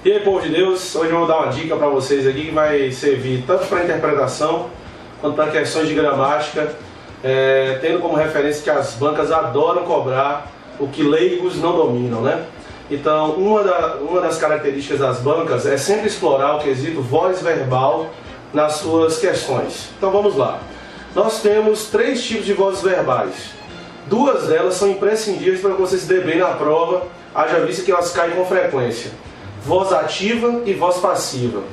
E aí, povo de Deus, hoje eu vou dar uma dica para vocês aqui que vai servir tanto para interpretação quanto para questões de gramática, tendo como referência que as bancas adoram cobrar o que leigos não dominam, né? Então, uma das características das bancas é sempre explorar o quesito voz verbal nas suas questões. Então vamos lá. Nós temos 3 tipos de vozes verbais. 2 delas são imprescindíveis para que você se dê bem na prova, haja vista que elas caem com frequência. Voz ativa e voz passiva.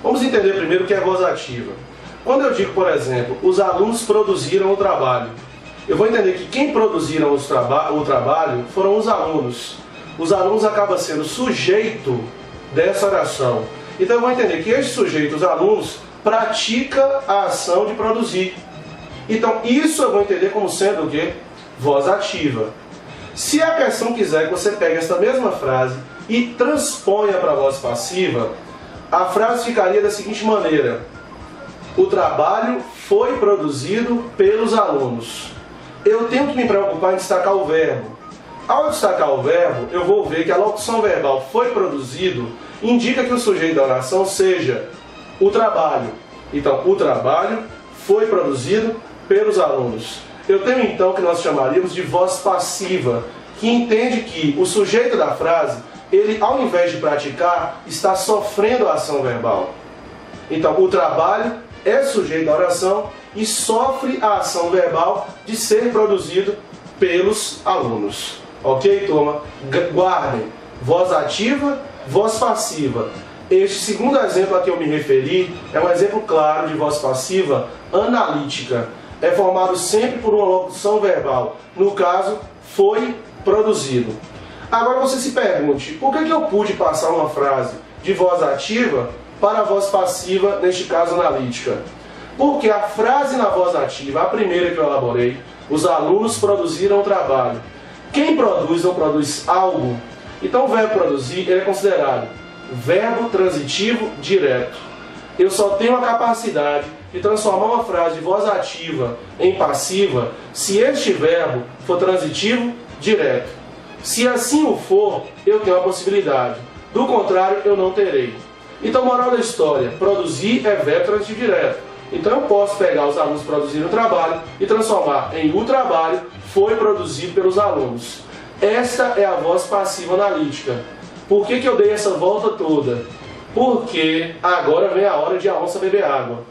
Vamos entender primeiro o que é voz ativa. Quando eu digo, por exemplo, os alunos produziram o trabalho, eu vou entender que quem produziram o trabalho foram os alunos. Os alunos acabam sendo sujeito dessa oração. Então eu vou entender que este sujeito, os alunos, pratica a ação de produzir. Então isso eu vou entender como sendo o quê? Voz ativa. Se a questão quiser que você pegue essa mesma frase e transponha para a voz passiva, a frase ficaria da seguinte maneira: o trabalho foi produzido pelos alunos. Eu tenho que me preocupar em destacar o verbo. Ao destacar o verbo, eu vou ver que a locução verbal foi produzido indica que o sujeito da oração seja o trabalho. Então, o trabalho foi produzido pelos alunos. Eu tenho então o que nós chamaríamos de voz passiva, que entende que o sujeito da frase, ele ao invés de praticar, está sofrendo a ação verbal. Então, o trabalho é sujeito da oração e sofre a ação verbal de ser produzido pelos alunos. Ok, turma? Guardem. Voz ativa, voz passiva. Este segundo exemplo a que eu me referi é um exemplo claro de voz passiva analítica. É formado sempre por uma locução verbal. No caso, foi produzido. Agora você se pergunte, por que eu pude passar uma frase de voz ativa para a voz passiva, neste caso analítica? Porque a frase na voz ativa, a primeira que eu elaborei, os alunos produziram o trabalho. Quem produz não produz algo. Então o verbo produzir ele é considerado verbo transitivo direto. Eu só tenho a capacidade de transformar uma frase de voz ativa em passiva se este verbo for transitivo direto. Se assim o for, eu tenho a possibilidade. Do contrário, eu não terei. Então, moral da história, produzir é verbo transitivo direto. Então eu posso pegar os alunos produzindo o trabalho e transformar em o trabalho foi produzido pelos alunos. Esta é a voz passiva analítica. Por que eu dei essa volta toda? Porque agora vem a hora de a onça beber água.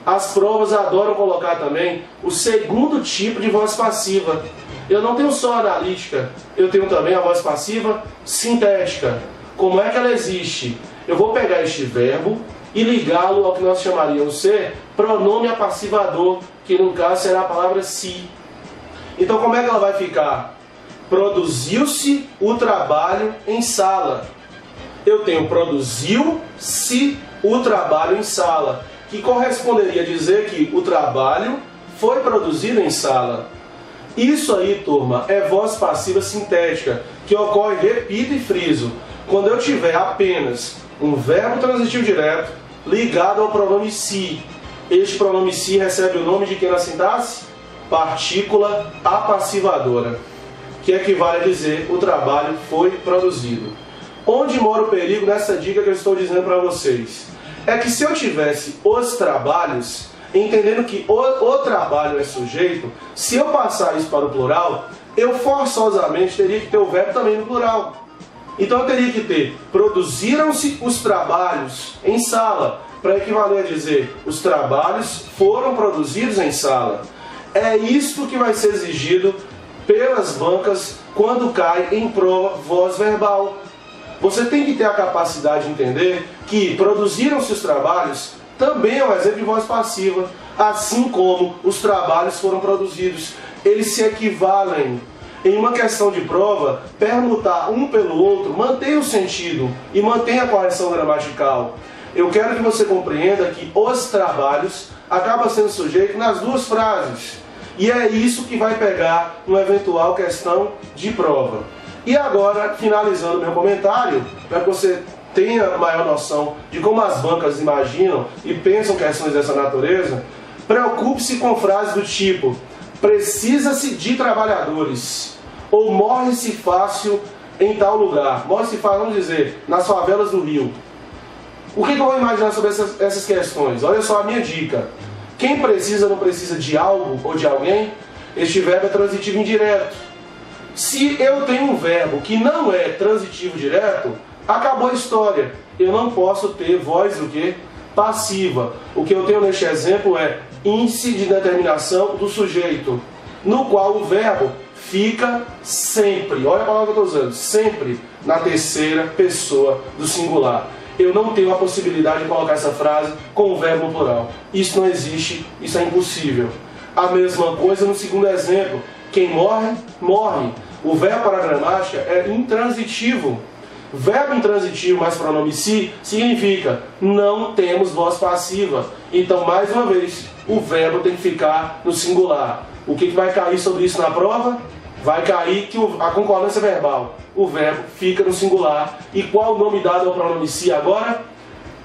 As provas adoram colocar também o segundo tipo de voz passiva. Eu não tenho só a analítica, eu tenho também a voz passiva sintética. Como é que ela existe? Eu vou pegar este verbo e ligá-lo ao que nós chamaríamos ser pronome apassivador, que no caso será a palavra se. Então como é que ela vai ficar? Produziu-se o trabalho em sala. Eu tenho produziu-se o trabalho em sala, que corresponderia a dizer que o trabalho foi produzido em sala. Isso aí, turma, é voz passiva sintética, que ocorre, repito e friso, quando eu tiver apenas um verbo transitivo direto ligado ao pronome se. Este pronome se recebe o nome de quem na sintaxe? Partícula apassivadora, que equivale a dizer o trabalho foi produzido. Onde mora o perigo nessa dica que eu estou dizendo para vocês? É que se eu tivesse os trabalhos, entendendo que o trabalho é sujeito, se eu passar isso para o plural, eu forçosamente teria que ter o verbo também no plural. Então eu teria que ter produziram-se os trabalhos em sala, para equivaler a dizer os trabalhos foram produzidos em sala. É isto que vai ser exigido pelas bancas quando cai em prova voz verbal. Você tem que ter a capacidade de entender que produziram-se os trabalhos também é um exemplo de voz passiva, assim como os trabalhos foram produzidos. Eles se equivalem. Em uma questão de prova, permutar um pelo outro mantém o sentido e mantém a correção gramatical. Eu quero que você compreenda que os trabalhos acaba sendo sujeito nas 2 frases. E é isso que vai pegar uma eventual questão de prova. E agora, finalizando meu comentário, para que você tenha maior noção de como as bancas imaginam e pensam questões dessa natureza, preocupe-se com frases do tipo: precisa-se de trabalhadores, ou morre-se fácil em tal lugar. Mora-se faz, vamos dizer, nas favelas do Rio. O que eu vou imaginar sobre essas questões? Olha só a minha dica. Quem precisa não precisa de algo ou de alguém, este verbo é transitivo indireto. Se eu tenho um verbo que não é transitivo direto, acabou a história. Eu não posso ter voz o quê? Passiva. O que eu tenho neste exemplo é índice de determinação do sujeito, no qual o verbo fica sempre, olha a palavra que eu estou usando, sempre na terceira pessoa do singular. Eu não tenho a possibilidade de colocar essa frase com o verbo no plural. Isso não existe, isso é impossível. A mesma coisa no segundo exemplo. Quem morre, morre. O verbo para a gramática é intransitivo. Verbo intransitivo mais pronome si significa não temos voz passiva. Então, mais uma vez, o verbo tem que ficar no singular. O que vai cair sobre isso na prova? Vai cair que a concordância verbal. O verbo fica no singular. E qual o nome dado ao pronome si agora?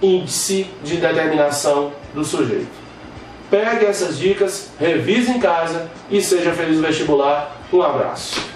Índice de determinação do sujeito. Pegue essas dicas, revise em casa e seja feliz no vestibular. Um abraço.